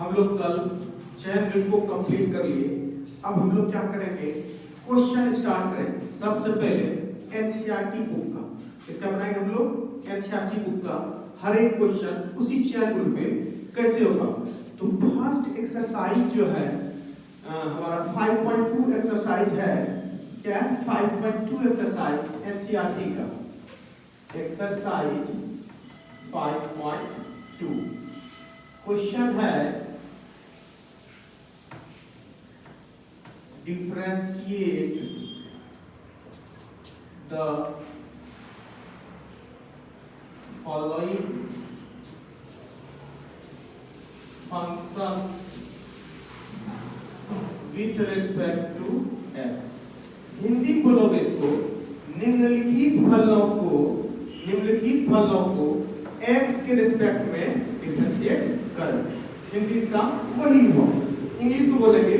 हम लोग कल चैन रूल को कंप्लीट कर लिए। अब हम लोग क्या करेंगे, क्वेश्चन स्टार्ट करेंगे। सबसे पहले एनसीईआरटी बुक का इसका बनाएंगे हम लोग। एनसीईआरटी बुक का हर एक क्वेश्चन उसी चैन रूल पे कैसे होगा। तो फर्स्ट एक्सरसाइज जो है हमारा 5.2 एक्सरसाइज है। क्या है 5.2 एक्सरसाइज एनसीईआरटी का एक्सरसाइज 5.2 क्वेश्चन है differentiate the following functions with respect to x। Hindi बोलोगे इसको, निम्नलिखित फलनों को x के रिस्पेक्ट में डिफरेंशिएट करें। हिंदी इसका वही हुआ। इंग्लिश को बोलेंगे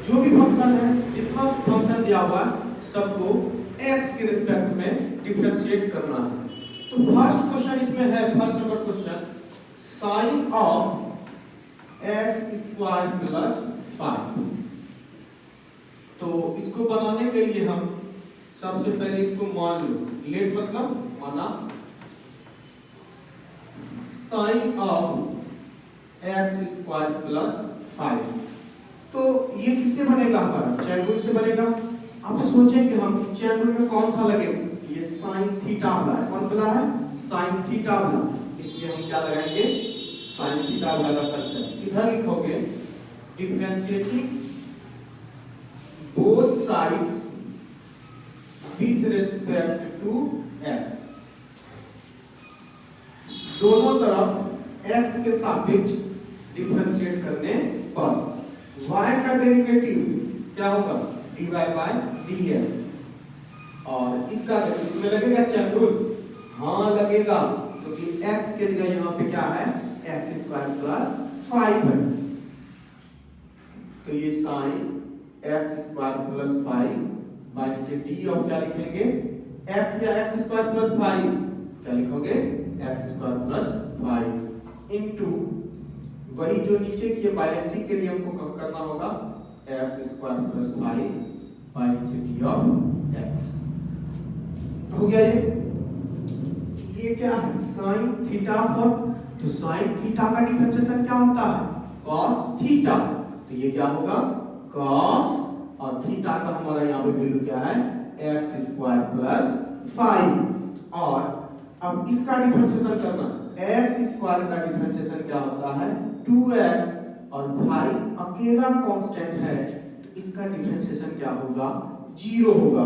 जो भी फंक्शन है, जितना फंक्शन दिया हुआ सबको x के रिस्पेक्ट में डिफरेंशिएट करना है। तो फर्स्ट क्वेश्चन इसमें है, first number question sign of x square plus 5। तो इसको बनाने के लिए हम सबसे पहले इसको मान लो, लेट मतलब माना, sine of x square plus 5। तो ये किससे बनेगा, हमारा चैन रूल से बनेगा। अब सोचेंगे हम चैन रूल में कौन सा लगे, ये साइन थीटा वाला है। कौन वाला है, साइन थीटा वाला। इसलिए हम क्या लगाएंगे, साइन थीटा वाला का कंसेप्ट। इधर लिखोगे differentiating both sides with respect to x। दोनों तरफ x के सापेक्ष डिफरेंशिएट करने पर y का डेरिवेटिव क्या होगा, dy बाय dx। और इसका इसमें लगेगा चैन रूल, हाँ लगेगा, क्योंकि x के जगह यहाँ पे क्या है, x स्क्वायर प्लस 5 है। तो ये sine x square plus 5 by नीचे d और क्या लिखेंगे, x या x स्क्वायर प्लस 5 क्या लिखोगे, x स्क्वायर प्लस 5 इनटू वही जो नीचे की बैलेंसिंग के लिए हमको करना होगा, x स्क्वायर प्लस 5 बाय नीचे d ऑफ x। हो गया ये क्या है, साइन थीटा फॉर। तो साइन थीटा का डिफरेंशिएशन क्या होता है, cos थीटा। तो ये क्या होगा, cos, और थीटा का हमारा यहाँ पे वैल्यू क्या है, x स्क्वायर प्लस 5। और अब इसका डिफरेंशिएशन करना, x स्क्वायर का डिफरेंशिएशन क्या होता है, 2x, और 5 अकेला कांस्टेंट है, तो इसका डिफरेंशिएशन क्या होगा, 0 होगा।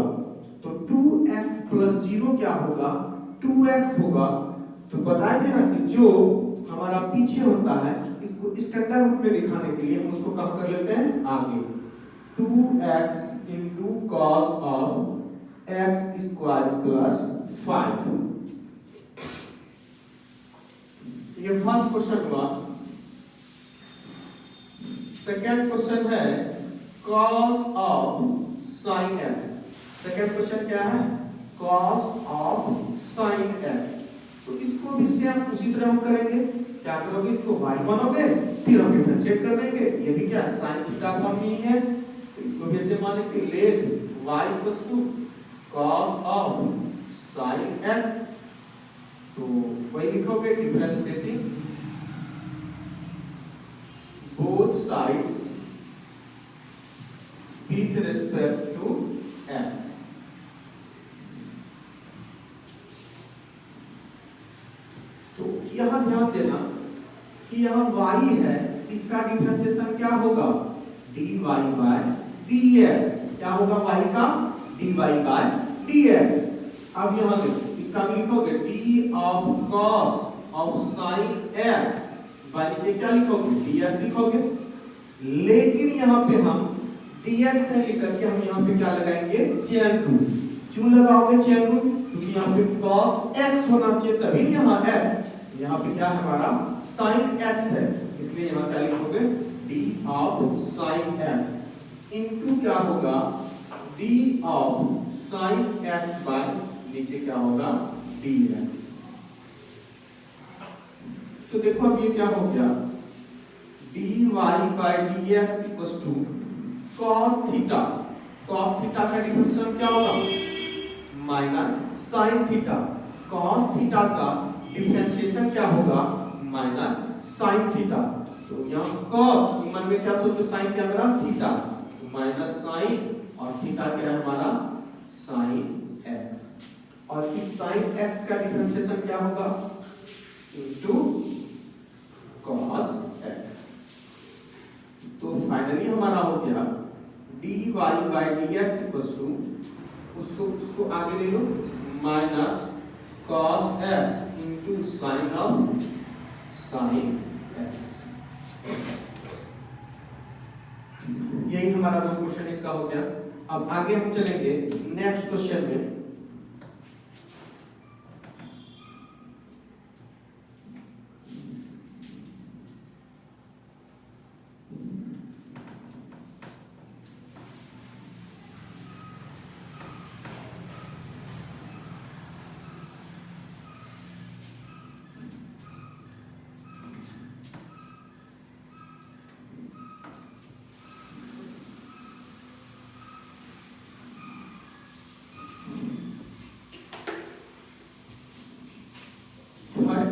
तो 2x प्लस 0 क्या होगा, 2x होगा। तो बताइए ना कि जो हमारा पीछे होता है, इसको स्टैंडर्ड रूप में दिखाने के लिए हम उसको कम कर लेते हैं आगे, 2x into cos of x square plus 5। ये फर्स्ट क्वेश्चन हुआ। सेकेंड क्वेश्चन है cos of sin x। Second question क्या है, cos ऑफ sin x। तो इसको भी सेम उसी तरह हम करेंगे। क्या करोगे, इसको y मानोगे, फिर हम डिफरेंशिएट कर देंगे। ये भी क्या sin थीटा फॉर्म ही है, तो इसको भी ऐसे मानेंगे, let y equals to cos of sin x। तो वही लिखोगे, differentiating both sides with respect to x। तो यहां ध्यान देना कि यहाँ y है, इसका डिफरेंशिएशन क्या होगा, dy बाय dx। क्या होगा y का, dy बाय dx। अब यहाँ देखो, इसका भी लिखोगे d of cos of sin x by नीचे क्या लिखोगे, dx लिखोगे। लेकिन यहाँ पे हम dx नहीं लिख करके हम यहाँ पे क्या लगाएंगे, चैन रूल। क्यों लगाओगे चैन रूल, क्योंकि यहाँ पे cos x होना चाहिए, तभी यहाँ x, यहाँ पे क्या है हमारा sin x है, इसलिए यहाँ क्या लिखोगे, d of sin x into क्या होगा, d of sin x by नीचे क्या होगा, dx। तो देखो अब ये क्या हो गया, dy by dx equals to cos theta. cos theta का डिफरेंशियल क्या होगा? Minus sin theta. cos theta का डिफरेंशिएशन क्या होगा? Minus sin theta. तो यहाँ cos मन में क्या सोचो, sin क्या मेरा थीटा, माइनस sin और थीटा क्या है हमारा sin x। और इस sin x का डिफरेंशिएशन क्या होगा? Into cos x। तो फाइनली हमारा हो गया dy by dx equals to उसको आगे ले लो minus cos x into sin of sin x। यही हमारा दो क्वेश्चन इसका हो गया। अब आगे हम चलेंगे नेक्स्ट क्वेश्चन में।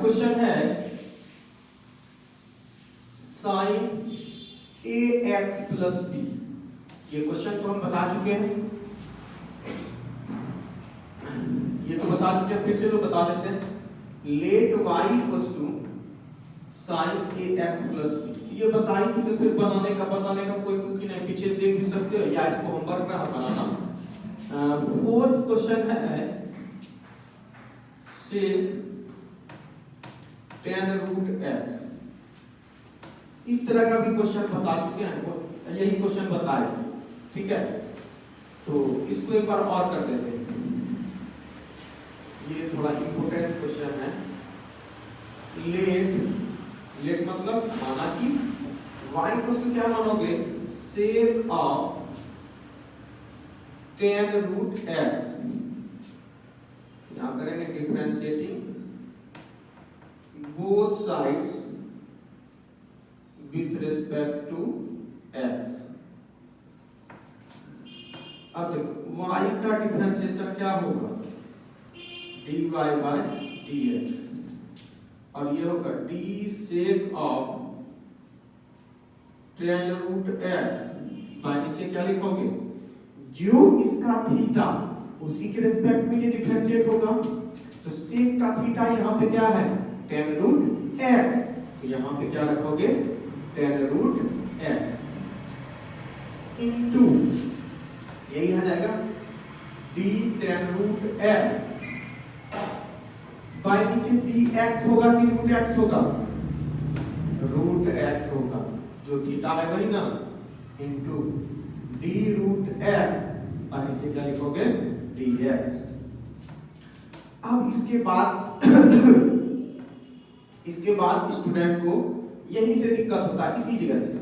क्वेश्चन है sin ax प्लस b। ये क्वेश्चन तो हम बता चुके हैं, ये तो बता चुके हैं, फिर से लोग बता देते हैं। Let y equals to sin ax plus b, ये बता ही चुके, फिर बताने का कोई कुकी नहीं, पीछे देख भी सकते हो या इसको होमवर्क में बनाना। फोर्थ क्वेश्चन है sec tan रूट x। इस तरह का भी क्वेश्चन बता चुके हैं, यही क्वेश्चन बताए, ठीक है। तो इसको एक बार और कर देते हैं, ये थोड़ा इंपॉर्टेंट क्वेश्चन है। लेट मतलब माना कि y को क्या मानोगे? sec of tan root x। यहां करेंगे differentiating both sides with respect to x। अब देखो y का डिफरेंशिएशन क्या होगा? dy by dx, और ये होगा d sec of tan root x by नीचे क्या लिखोगे? जो इसका थीटा उसी के रिस्पेक्ट में ये डिफरेंशिएट होगा। तो sec का थीटा यहाँ पे क्या है? tan root x। तो यहाँ पे क्या रखोगे? tan रूट x इनटू यही आ जाएगा d tan root x by नीचे dx होगा कि रूट x होगा? रूट x होगा, जो थीटा है वही ना, into d root x by नीचे क्या लिखोगे? dx। अब इसके बाद स्टूडेंट को यहीं से दिक्कत होता है, इसी जगह से।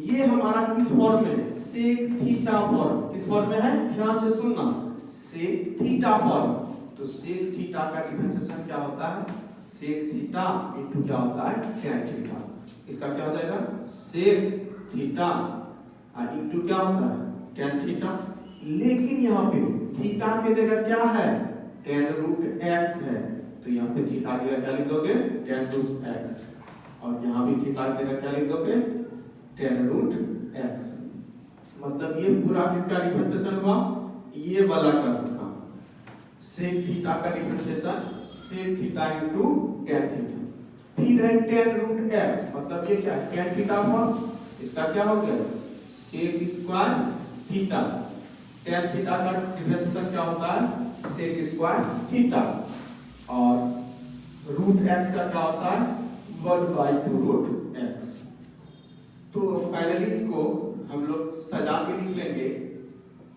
ये हमारा किस फॉर्म में? Sec theta form. किस फॉर्म में है? ध्यान से सुनना, सेक थीटा फॉर्म। तो सेक थीटा का डिफरेंशिएशन क्या होता है? सेक थीटा इनटू क्या होता है? tan theta. इसका क्या हो जाएगा? सेक थीटा इनटू क्या होता है? tan theta. लेकिन यहाँ पे थीटा के जगह क्या है? tan रूट x है, तो यहाँ पे थीटा की जगह क्या लिख दोगे? tan root x। और यहाँ भी थीटा की जगह क्या लिख दोगे? tan root x। मतलब ये पूरा किसका डिफरेंशिएशन हुआ? ये वाला का होगा सेक थीटा का differentiation, sec theta into tan theta. फिर है tan रूट x, मतलब ये क्या है? tan theta form. इसका क्या हो गया? Sec square theta. tan theta का डिफरेंशिएशन क्या होता है? Sec square theta. और रूट x का क्या होता है? 1/2 रूट x। तो फाइनली इसको हम लोग सजा के लिख लेंगे।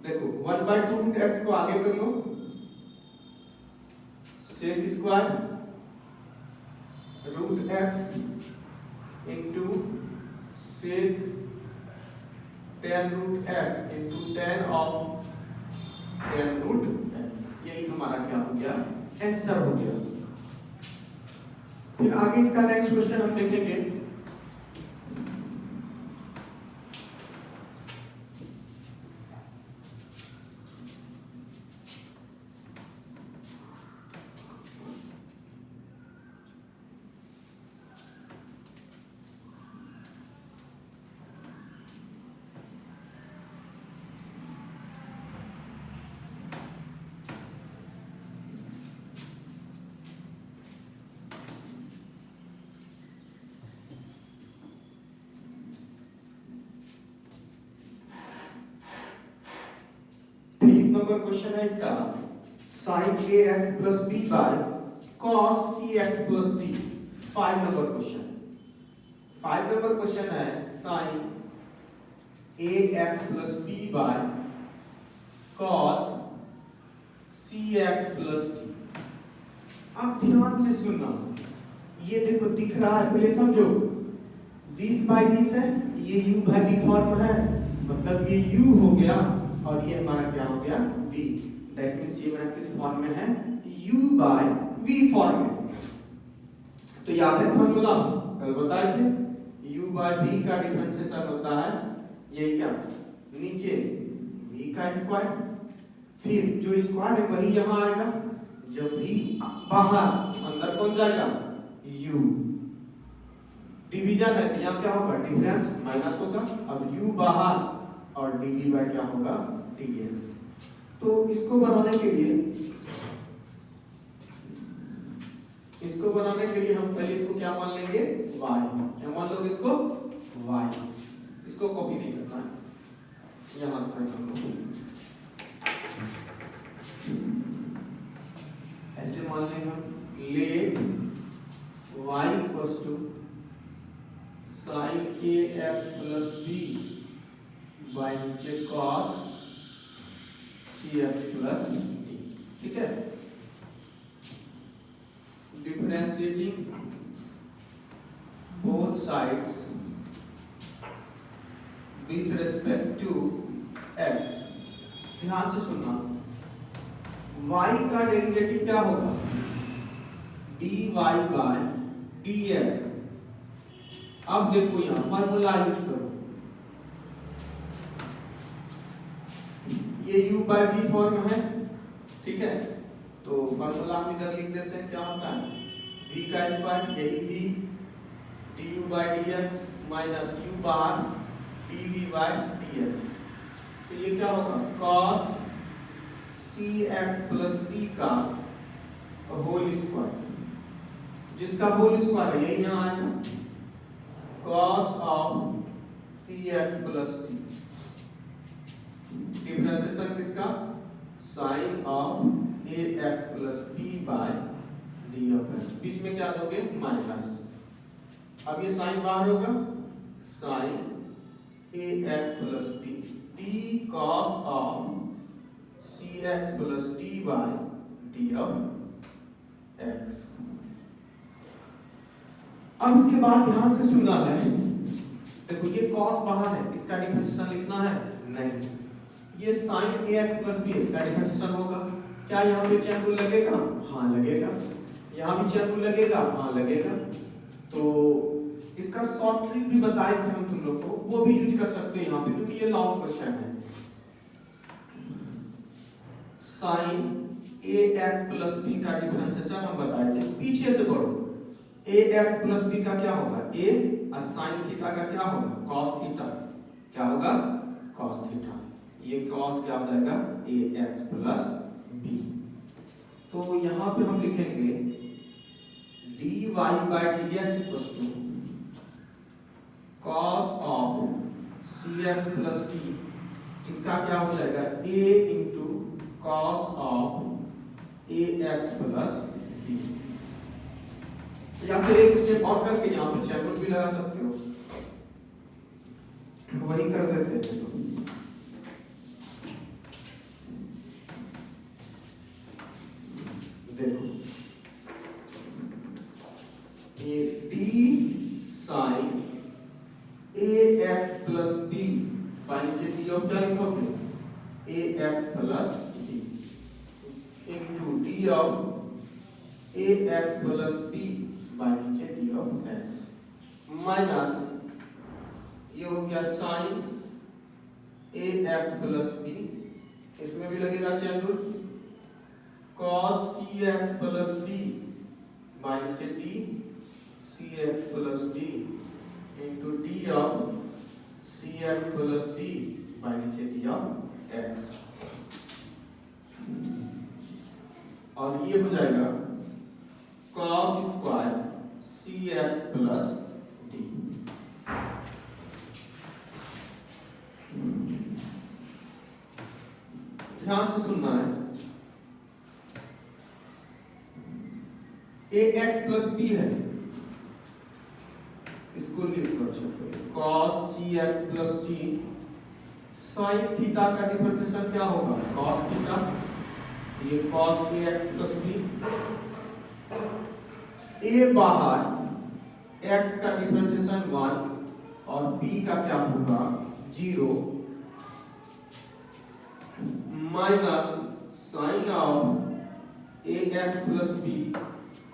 देखो 1/2 रूट x को आगे कर लो, sec square root x into sec tan root x into tan of tan root x। यही हमारा क्या हो गया? आंसर हो गया। फिर आगे इसका नेक्स्ट क्वेश्चन हम देखेंगे। फिर नंबर क्वेश्चन है इसका sin ax plus b by cos cx plus d। 5 number question, 5 number question है sin ax plus b by cos cx plus d। अब ध्यान से सुनना, ये देखो दिख रहा है, पहले समझो, दिस बाय दिस है, ये u बाय v फॉर्म है, मतलब ये u हो गया और ये हमारा क्या हो गया v। दैट मींस ये मेरा किस फॉर्म में है, u बाय v फॉर्म में। तो याद है फॉर्मूला कल बताए थे, u बाय v का डिफरेंशिएशन होता है ये क्या, नीचे v का स्क्वायर, फिर जो स्क्वायर है वही यहां आएगा, जब v बाहर अंदर कौन जाएगा u, डिवीजन है तो यहाँ क्या होगा डिफरेंस माइनस होगा, अब u बाहर और dv बाय क्या होगा dx। तो इसको बनाने के लिए हम पहले इसको क्या मान लेंगे y, क्या मान लो इसको y, इसको कॉपी नहीं करना है, यहां से कर लो, ऐसे मान लेंगे हम, let y equals to sin ax plus b by नीचे cos cx plus d। ठीक है, differentiating both sides with respect to x। ध्यान से सुनना, y का डेरिवेटिव क्या होगा dy बाय dx। अब देखो यहां फार्मूला यूज करो, ये u बाय v फॉर्म है, ठीक है, तो फार्मूला हम इधर लिख देते हैं, क्या होता है v का स्क्वायर, यही v du by dx minus u बार dv बाय dx। तो ये क्या होगा cos cx plus d का होल स्क्वायर, जिसका होल स्क्वायर है यही यहाँ आएगा, cos of cx plus d, differentiation किसका sin of ax plus b by d of x, बीच में क्या दोगे माइनस, अब ये साइन बाहर होगा, sin ax plus b d cos of cx plus d by d of x। अब इसके बाद ध्यान से सुनना है, देखो ये cos बाहर है, इसका डिफरेंशिएशन लिखना है नहीं, ये sin ax plus b इसका डिफरेंशिएशन होगा, क्या यहाँ पे चैन रूल लगेगा, हाँ लगेगा, यहाँ भी चैन रूल लगेगा, हाँ लगेगा। तो इसका शॉर्ट ट्रिक भी बताए थे हम तुम लोग को, वो भी यूज कर सकते हैं यहाँ पे, क्योंकि ये लॉन्ग क्वेश्चन है। sin ax plus b का डिफरेंशिएशन हम बताए थे, पीछे से पढ़ो, ax plus b का क्या होगा a और sin थीटा का क्या होगा cos थीटा, क्या होगा cos थीटा, ये cos क्या हो जाएगा ax plus b। तो यहाँ पे हम लिखेंगे dy by dx equals to cos of cx plus d, इसका क्या हो जाएगा a into cos of ax plus d। या फिर एक स्टेप और करके यहाँ पे चैन रूल भी लगा सकते हो, वही कर देते हैं। देखो ये d sin ax plus d by नीचे d और क्या लिखोगे ax plus d into d of ax plus b by नीचे d of x माइनस ये हो गया sin ax plus b, इसमें भी लगेगा chain rule, cos cx plus d by नीचे d cx plus d into d of cx plus d by नीचे d of x, और ये हो जाएगा cos square cx plus d। ध्यान से सुनना है। ए एक्स प्लस बी है, इसको लिख लो cos cx plus t sin theta का डिफरेंशिएशन क्या होगा cos थीटा, ये cos ax plus b, a बाहर x का डिफरेंशिएशन 1 और b का क्या होगा 0 minus sine of ax plus b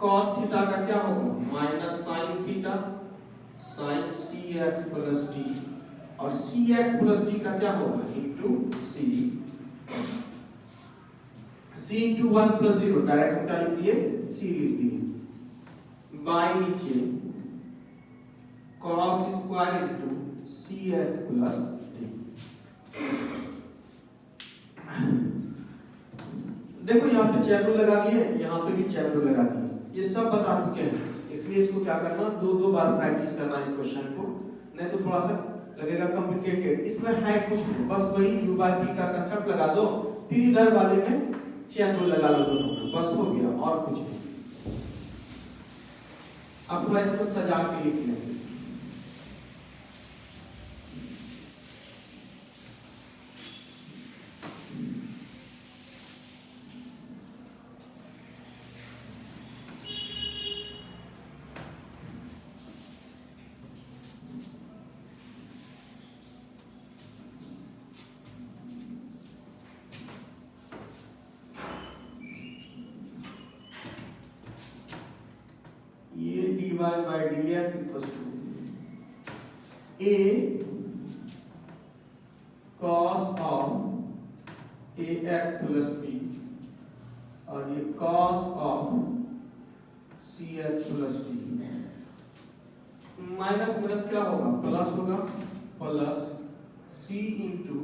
cos theta का क्या होगा minus sine theta sine cx plus d और cx प्लस d का क्या होगा into c into 1 plus 0 direct हम क्या लिख दिए c लिख दिए बाय नीचे cos square into cx plus d। देखो यहाँ पे चैन रूल लगा दिए, यहाँ पे भी चैन रूल लगा दिए, ये सब बता चुके हैं, इसलिए इसको क्या करना दो बार प्रैक्टिस करना इस क्वेश्चन को, नहीं तो थोड़ा सा लगेगा कॉम्प्लिकेटेड। इसमें है कुछ नहीं, बस वही u by p का कंसेप्ट लगा दो, फिर इधर वाले में चैन रूल लगा लो दोनों में, बस हो गया और कुछ नहीं। अब थोड़ा इसको सजा के लिख लेंगे। ये dy by dx equals to a cos of ax plus b और ये cos of cx plus d, minus minus क्या होगा प्लस होगा, plus c into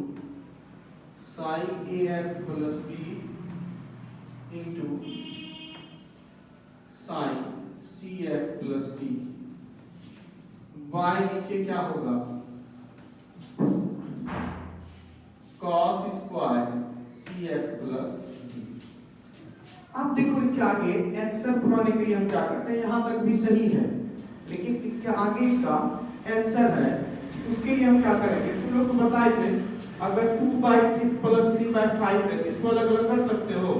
sine ax plus b into sine cx plus d by नीचे क्या होगा cos square cx plus d। अब देखो इसके आगे आंसर पुराने के लिए हम क्या करते हैं, यहां तक भी सही है, लेकिन इसके आगे इसका आंसर है, उसके लिए हम क्या करेंगे, तुम लोग को बताए थे अगर 2/3 प्लस 3/5 है इसको अलग अलग कर सकते हो,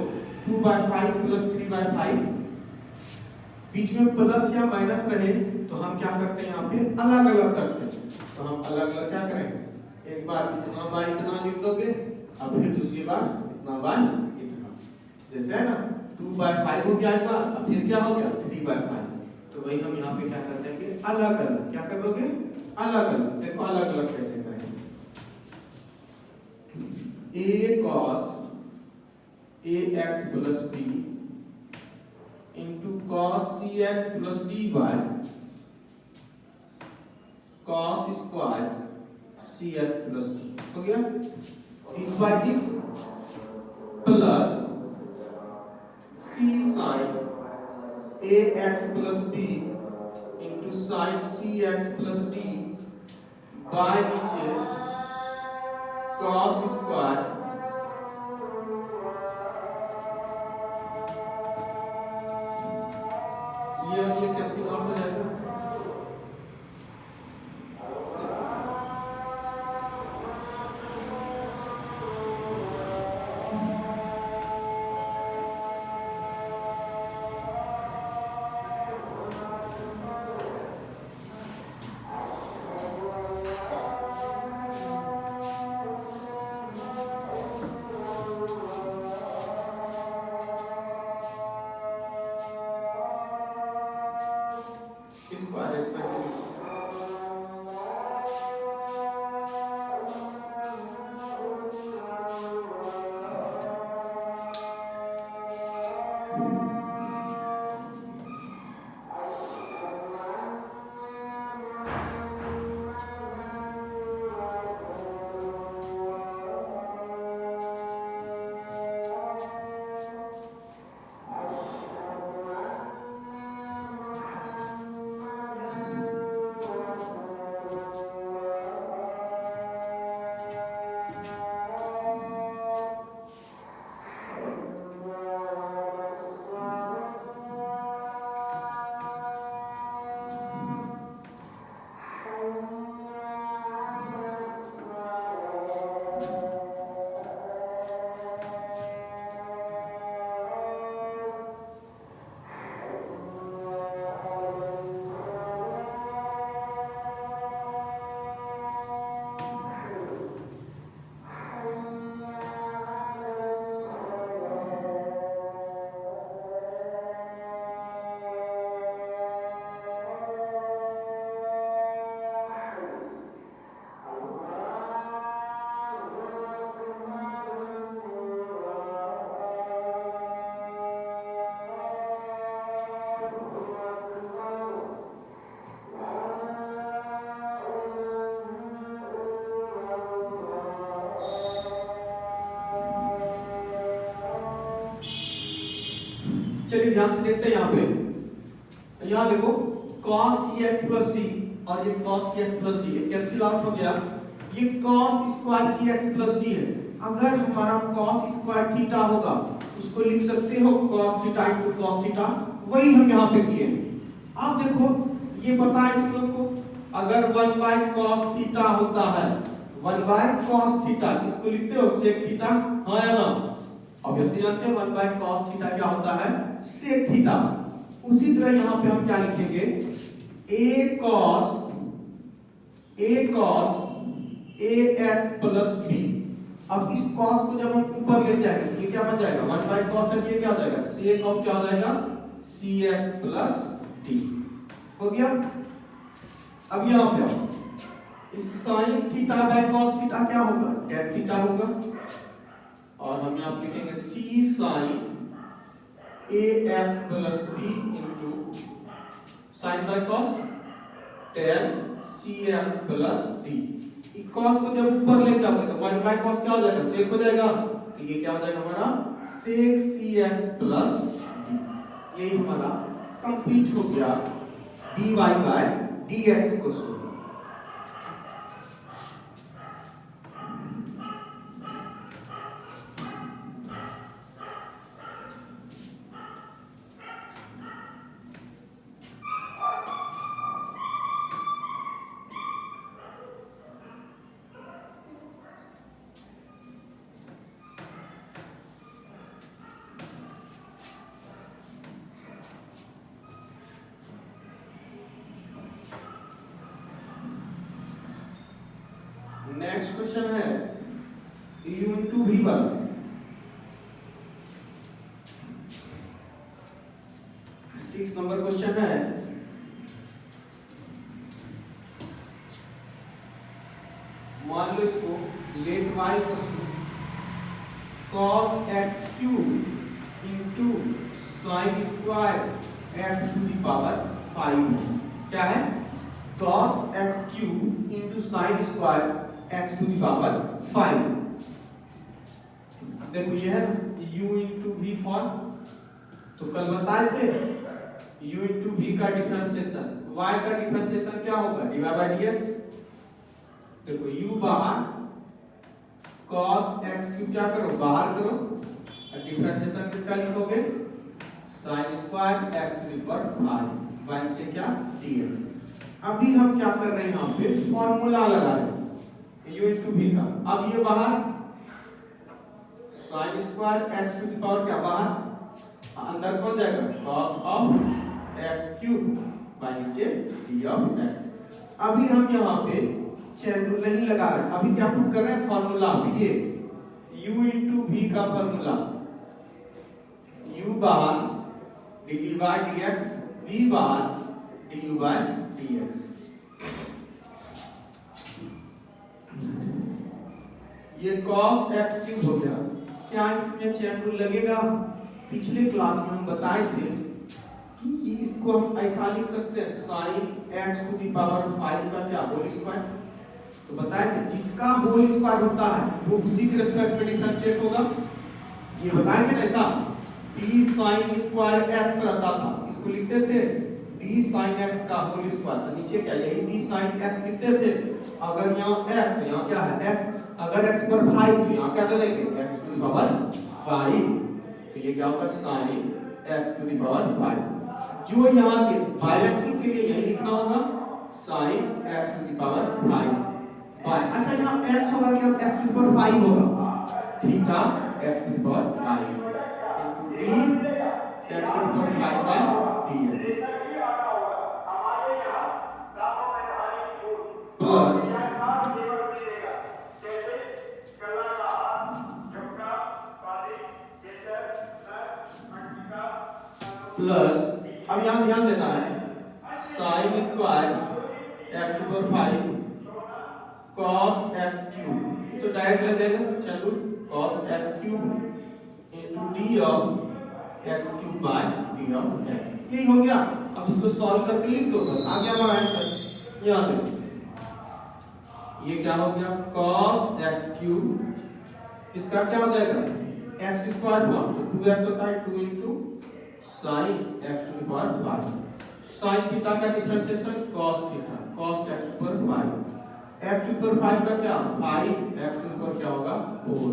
2/5 प्लस 3/5 बीच में प्लस या माइनस रहे तो हम क्या करते हैं यहाँ पे अलग अलग करते हैं, तो हम अलग अलग क्या करेंगे, एक बार इतना बाय इतना लिख दोगे, अब फिर दूसरी बार इतना बाय इतना, जैसे है ना 2/5 हो गया था, अब फिर क्या हो गया 3/5, तो वही हम यहाँ पे क्या कर देंगे अलग अलग, क्या कर दोगे अलग अलग। देखो अलग अलग कैसे करेंगे, a cos ax plus b into cos cx plus d by cos square cx plus d हो गया, this by this plus c sin ax plus b into sin cx plus d by नीचे cos square ये cancel out हो जाएगा, चलिए ध्यान से देखते हैं यहाँ पे, यहाँ देखो cos cx प्लस डी और ये cos cx प्लस डी, ये कैंसिल आउट हो गया। ये cos square cx plus D है। अगर हमारा cos स्क्वायर थीटा होगा उसको लिख सकते हो cos theta into cos theta, वही हम यहाँ पे किए। अब देखो ये पता है तुम लोग को, अगर 1 बाय cos थीटा होता है, 1 बाय cos थीटा इसको लिखते हो sec थीटा, हाँ या ना? ऑब्वियसली जानते हो 1 बाय cos थीटा क्या होता है, sec थीटा। उसी तरह यहाँ पे हम क्या लिखेंगे, a cos ax plus b। अब इस cos को जब हम ऊपर ले जाएंगे तो ये क्या बन जाएगा, 1 बाय cos है, ये क्या हो जाएगा sec ऑफ क्या हो जाएगा cx प्लस d। हो गया। अब यहाँ पे आओ, इस sin theta by cos theta क्या होगा, tan थीटा होगा, और हम यहाँ लिखेंगे c sin ax plus b into sin by cos tan cx plus d। cos को जब ऊपर ले जाओगे तो 1 बाय cos क्या हो जाएगा, sec हो जाएगा, तो ये क्या हो जाएगा हमारा sec cx प्लस d। यही हमारा कंप्लीट हो गया dy by dx equals to. Next question है u इंटू v वाला। 6 नंबर क्वेश्चन है, मान लो इसको let y cos x cube into sine square x to the power 5। क्या है, cos x cube into sine square x to the power 5। देखो ये है ना u इंटू v फॉर्म, तो कल बताए थे u इंटू v का डिफरेंशिएशन, y का डिफरेंशिएशन क्या होगा, dy बाय dx। देखो u बाहर, cos x क्यूब क्या करो बाहर करो, और डिफरेंशिएशन किसका लिखोगे, sin square x to the power 5 by नीचे क्या dx। अभी हम क्या कर रहे हैं, यहाँ पे फॉर्मूला लगा रहे हैं u इंटू v का। अब ये बाहर sin square x to the power क्या बाहर, अंदर कौन जाएगा cos of x cube by नीचे d ऑफ x। अभी हम यहाँ पे चेन रूल नहीं लगा रहे, अभी क्या पुट कर रहे हैं फॉर्मूला, ये u इंटू v का फॉर्मूला, u बाहर dv बाय dx, v बाहर du बाय dx। ये cos x क्यूब हो गया। क्या इसमें चेन रूल लगेगा, पिछले क्लास में हम बताए थे कि इसको हम ऐसा लिख सकते हैं sin x to the power 5 का क्या होल स्क्वायर। तो बताए थे जिसका होल स्क्वायर होता है वो उसी के रिस्पेक्ट में डिफरेंशिएट होगा। ये बताए थे ना ऐसा d sin स्क्वायर x रहता था, इसको लिखते थे d sin x का होल स्क्वायर, नीचे क्या यही d sin x लिखते थे। अगर यहाँ x तो यहाँ क्या है x, अगर x पर 5 तो यहाँ क्या कर देंगे x टू द पावर 5, तो ये क्या होगा sin x to the power 5। जो यहाँ के बायलैंसिंग के लिए यही लिखना होगा sin x to the power 5 by, अच्छा यहाँ x होगा क्या, x टू द पावर 5 होगा, theta x to the power 5 into d x to the power 5 by dx plus plus, अब यहाँ ध्यान देना है sin स्क्वायर x ऊपर 5 cos x क्यूब, तो डायरेक्ट लग जाएगा, चलो cos x cube into d of x cube bye d of x। यही हो गया। अब इसको सॉल्व करके लिख दो, बस आ गया हमारा आंसर। यहाँ देखो ये क्या हो गया cos x क्यूब, इसका क्या हो जाएगा x स्क्वायर हुआ तो 2x होता है, 2 into sine x to the power 5। Sine theta का differentiation cos theta, cos x to the power 5। x to the power 5 का क्या 5 x टू द पावर क्या होगा 4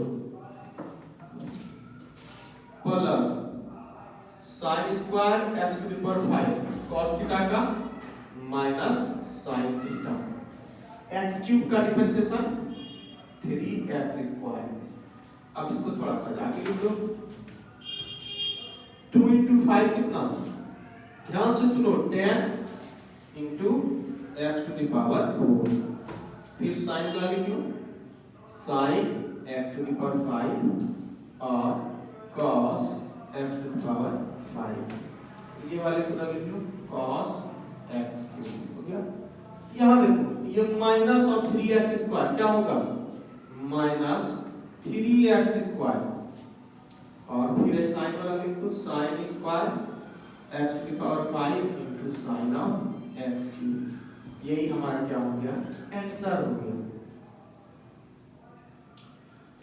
plus sine square x to the power 5 cos theta का minus sine theta. x cube का differentiation 3x square. अब इसको थोड़ा सजा के लिख दो। 2 into 5 कितना, ध्यान से सुनो, 10 into x to the power 4। फिर साइन का लिख लो, sign x to the power 5 और cos x to the power 5। ये वाले को लिख लो cos x क्यूब। हो गया। यहाँ देखो ये माइनस और 3x स्क्वायर क्या होगा माइनस 3x स्क्वायर, और फिर साइन वाला लिख दो sine square x to the power 5 into sine of x cube. यही हमारा क्या हो गया आंसर हो गया।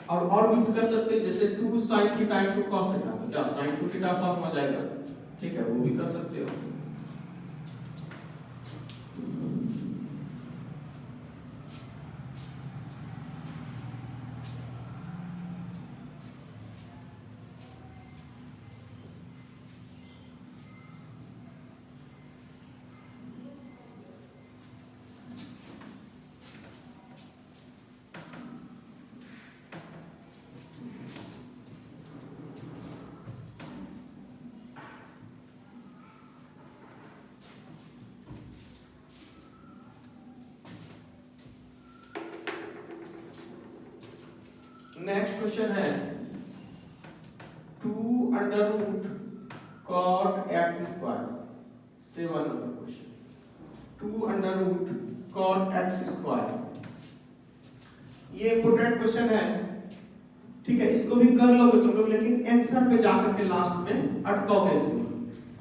और भी कर सकते हैं, जैसे 2 sin theta into cos theta, तो क्या sin 2 थीटा फॉर्म हो जाएगा, ठीक है, वो भी कर सकते हो। नेक्स्ट क्वेश्चन है 2 under root cot x square. 7 number question 2 under root cot x square. ये इंपॉर्टेंट क्वेश्चन है, ठीक है, इसको भी कर लोगे तुम लोग, लेकिन आंसर पे जाकर के लास्ट में अटकोगे इसमें।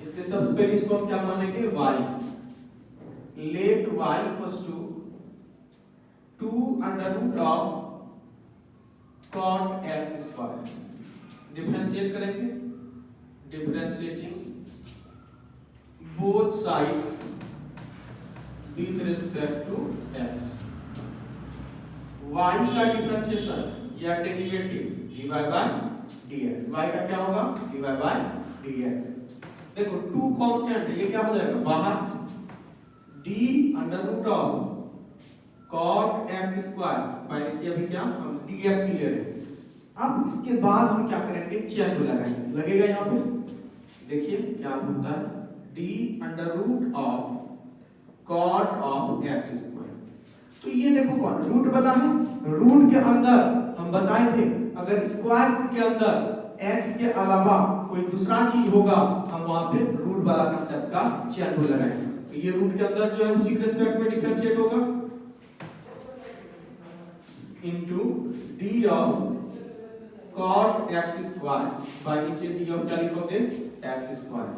इसलिए सबसे पहले इसको हम क्या मानेंगे y। Let y equals to 2 under root of cot x square. Differentiate करेंगे, differentiating both sides with respect to x। y का डिफरेंशिएशन या derivative dy by dx। y का क्या होगा dy बाय dx। देखो 2 कांस्टेंट है, ये क्या हो जाएगा बाहर, d under root of cot x square by नीचे अभी क्या हम dx ही ले रहे हैं। अब इसके बाद हम क्या करेंगे चेन को लगाएंगे, लगेगा यहाँ पे, देखिए क्या होता है d under root of cot of x square. तो ये देखो कौन रूट वाला है, रूट के अंदर हम बताए थे अगर स्क्वायर रूट के अंदर x के अलावा कोई दूसरा चीज होगा हम वहां पे रूट वाला कंसेप्ट का चेन को लगाएंगे। तो ये रूट के अंदर जो है उसी के रिस्पेक्ट में डिफरेंशिएट होगा into d of cot x square by नीचे d ऑफ क्या लिखोगे x स्क्वायर,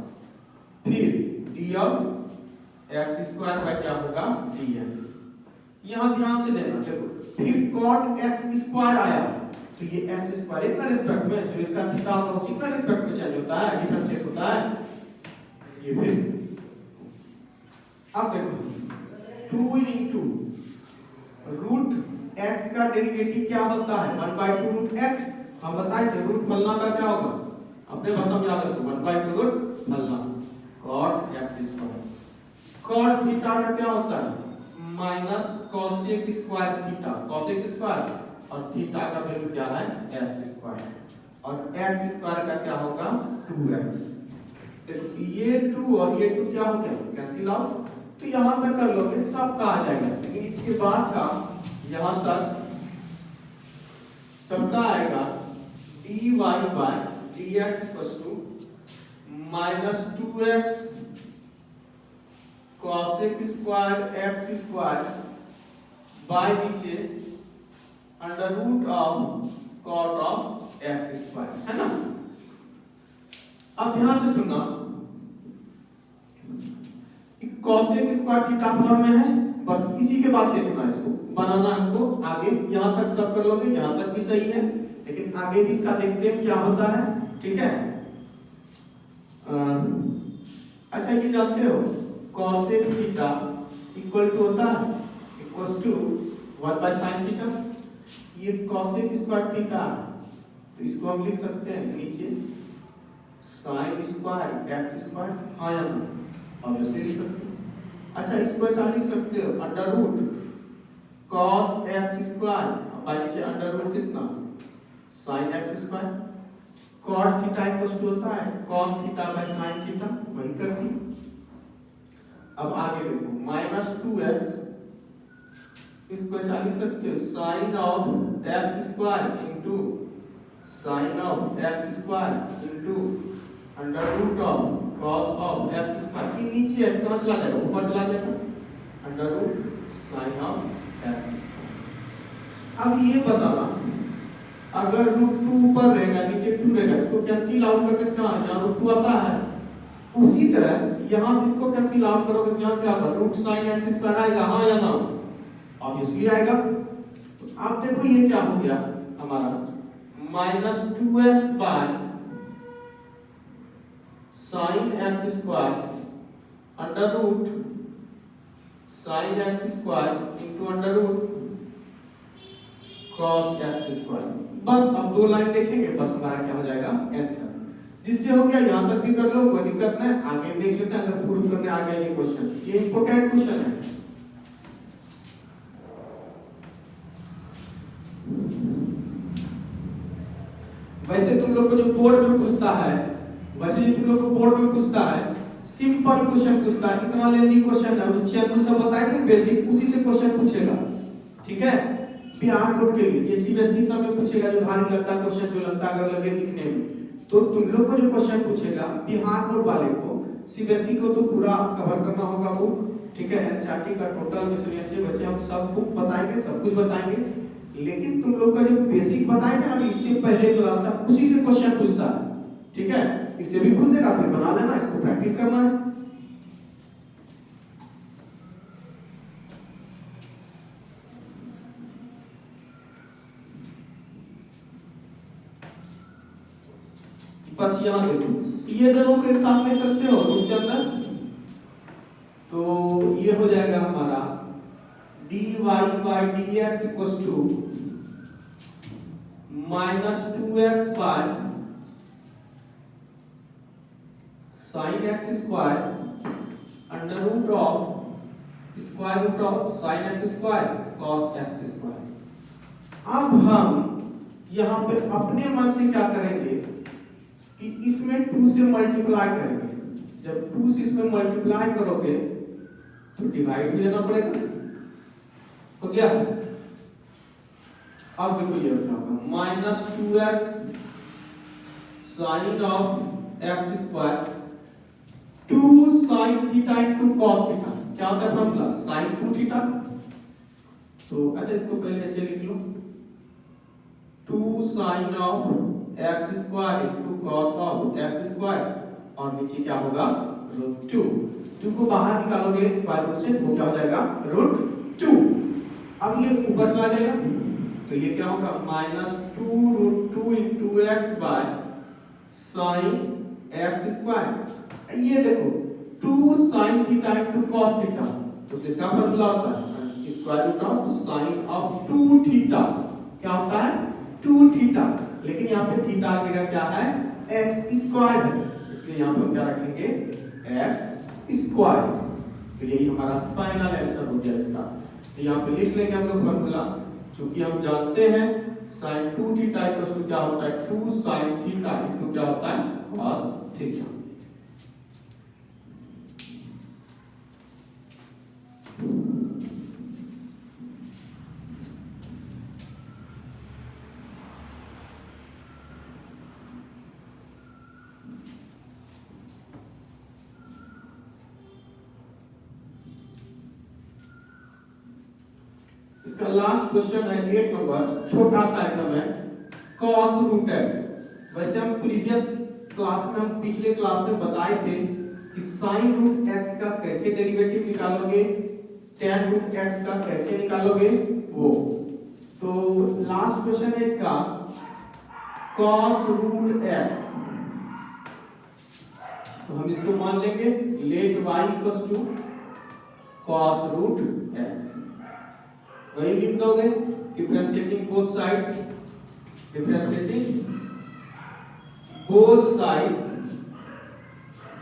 फिर d of x square bye क्या होगा dx। यहां ध्यान से देना, देखो फिर cot x स्क्वायर आया तो ये x स्क्वायर इतना रिस्पेक्ट में जो इसका थीटा होगा उसी का रिस्पेक्ट में चेंज होता है, डिफरेंशिएट होता है। ये फिर अब देखो 2 इनटू रूट x का डेरिवेटिव क्या होता है 1/2 रूट x। हम बताए थे रूट मलना का क्या होगा, अपने भाषा में याद रखो 1/2 रूट मलना cot x square. cot theta का क्या होता है minus cosec square theta, cosec square और थीटा का वैल्यू क्या है x स्क्वायर, और x स्क्वायर का क्या होगा 2x। देखो ये 2 और ये 2 क्या हो गया कैंसिल आउट, तो यहां तक कर लोगे सब का आ जाएगा, लेकिन इसके बाद का यहां तक सबका आएगा dy by dx equals to minus 2x cosec square x square by नीचे under root of cot of x square, है ना। अब ध्यान से सुनना, cosec स्क्वायर थीटा फॉर्म में है, बस इसी के बाद देखना, इसको बनाना हमको आगे। यहां तक सब कर लोगे, यहां तक भी सही है, लेकिन आगे भी इसका देखते हैं क्या होता है, ठीक है। अच्छा ये जानते हो cosec थीटा इक्वल टू होता है equals to 1 by sin theta. ये cosec स्क्वायर थीटा तो इसको हम लिख सकते हैं नीचे sin स्क्वायर x स्क्वायर, हाँ या ना? ऑब्वियसली लिख सकते हैं। अच्छा इसको ऐसा लिख सकते हो under root cos x square और नीचे अंडर रूट कितना sin x square. cos theta equal to होता है cos theta by sin theta, वही कर दी। अब आगे देखो -2x इसको ऐसा लिख सकते हो sin of x square into sin of x square into under root of cos of x square. ये नीचे है कहां चला जाएगा, ऊपर चला जाएगा under root sin of x square. अब ये बताना अगर रूट 2 ऊपर रहेगा नीचे 2 रहेगा, इसको कैंसिल आउट करके क्या यहां रूट 2 आता है, उसी तरह यहां से इसको कैंसिल आउट करोगे तो यहां क्या होगा रूट sin x स्क्वायर आएगा, हाँ या ना? ऑब्वियसली आएगा। तो आप देखो ये क्या हो गया हमारा -2x by sin x square under root sin x square into under root cos x square. बस अब दो लाइन देखेंगे, बस हमारा क्या हो जाएगा आंसर। जिससे हो गया यहां तक भी कर लो, कोई दिक्कत नहीं, आगे देख लेते हैं अगर प्रूव करने आ गया ये क्वेश्चन। ये इंपॉर्टेंट क्वेश्चन है। वैसे तुम लोग को जो बोर्ड में पूछता है, सिंपल क्वेश्चन पूछता है, इतना लेंथी क्वेश्चन है, जो चैनल से बताए थे बेसिक उसी से क्वेश्चन पूछेगा, ठीक है? बिहार बोर्ड के लिए ये सीबीएसई सब में पूछेगा, जो भारी लगता है क्वेश्चन, जो लगता है अगर लगे दिखने में, तो तुम लोग को जो क्वेश्चन पूछेगा बिहार बोर्ड वाले को, सीबीएसई को तो पूरा कवर करना होगा बुक, ठीक है? एनसीईआरटी का टोटल मिसलेनियस है, वैसे हम सब बुक बताएंगे, सब कुछ बताएंगे, लेकिन तुम लोग का जो बेसिक बताएंगे ना इससे पहले क्लास का, उसी से क्वेश्चन पूछता है, ठीक है? इससे भी पूछ देगा, फिर बना लेना, इसको प्रैक्टिस करना है। बस यहां देखो ये दोनों को एक साथ ले सकते हो रूट के अंदर, तो ये हो जाएगा हमारा dy by dx equals to -2x by sin x square under root of square root of sin x square cos x square. अब हम यहां पे अपने मन से क्या करेंगे कि इसमें 2 से मल्टीप्लाई करेंगे। जब 2 से इसमें मल्टीप्लाई करोगे तो डिवाइड भी देना पड़ेगा, हो गया? अब देखो ये क्या होगा -2x sin of x square 2 sin theta into cos theta, क्या होता है फॉर्मूला sin 2 थीटा। तो अच्छा इसको पहले ऐसे लिख लो 2 sin of x square into cos of x square, और नीचे क्या होगा रूट 2 को बाहर निकालोगे स्क्वायर रूट से, वो क्या हो जाएगा रूट 2। अब ये ऊपर चला जाएगा तो ये क्या होगा -2 root 2 into x by sin x square. ये देखो 2 sin theta into cos theta, तो किसका फॉर्मूला होता है square root of sin of 2 theta, क्या होता है 2 थीटा, लेकिन यहाँ पे थीटा आ जाएगा क्या है x स्क्वायर है, इसलिए यहाँ पे हम क्या रखेंगे x स्क्वायर। तो यही हमारा फाइनल आंसर हो गया इसका। तो यहाँ पे लिख लेंगे हम लोग फॉर्मूला, क्योंकि हम जानते हैं sin 2 थीटा इक्वल टू क्या होता है 2 sin थीटा इनटू क्या होता है cos थीटा। इसका लास्ट क्वेश्चन है 8 नंबर, छोटा सा एकदम है cos रूट x। वैसे हम प्रीवियस क्लास में, हम पिछले क्लास में बताए थे कि sin रूट x का कैसे डेरिवेटिव निकालोगे, tan रूट x का कैसे निकालोगे वो। तो लास्ट क्वेश्चन है इसका cos रूट x तो हम इसको मान लेंगे let y equals to cos root x, वही लिख दोगे differentiating both sides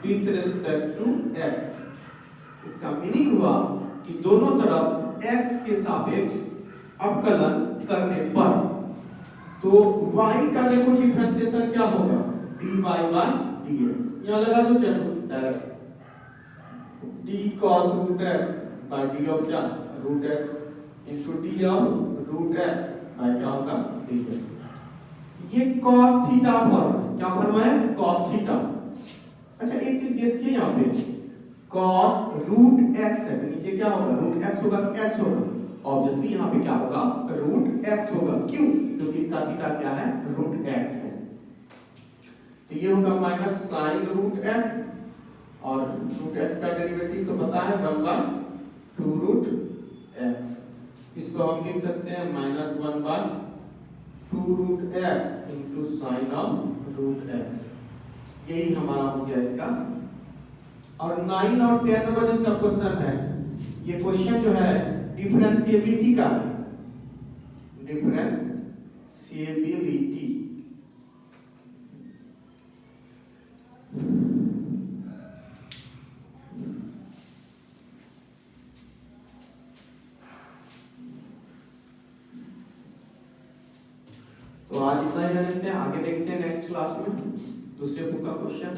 with respect to x। इसका मीनिंग हुआ कि दोनों तरफ x के सापेक्ष अवकलन करने पर तो y का देखो डिफरेंशिएशन क्या होगा, dy by dx। यहां लगा दो चलो direct, d cos root x by d of क्या root x into d of root x by क्या होगा dx। ये cos थीटा फॉर्म, क्या फॉर्म है cos थीटा। अच्छा एक चीज गेस किए यहाँ पे cos रूट x है तो नीचे क्या होगा रूट x होगा कि x होगा, ऑब्वियसली यहाँ पे क्या होगा रूट x होगा। क्यों? क्योंकि इसका थीटा क्या है रूट x है। तो ये होगा माइनस साइन रूट x और रूट x का डेरिवेटिव तो पता है 1/2 रूट x। इसको हम लिख सकते हैं -1/2 root x into sine of root x। यही हमारा हो गया इसका। और 9 और 10 नंबर इसका क्वेश्चन है, ये क्वेश्चन जो है डिफरेंशिएबिलिटी का, डिफरेंशिएबिलिटी। तो आज इतना ही रहते हैं, आगे देखते हैं नेक्स्ट क्लास में दूसरे बुक का क्वेश्चन।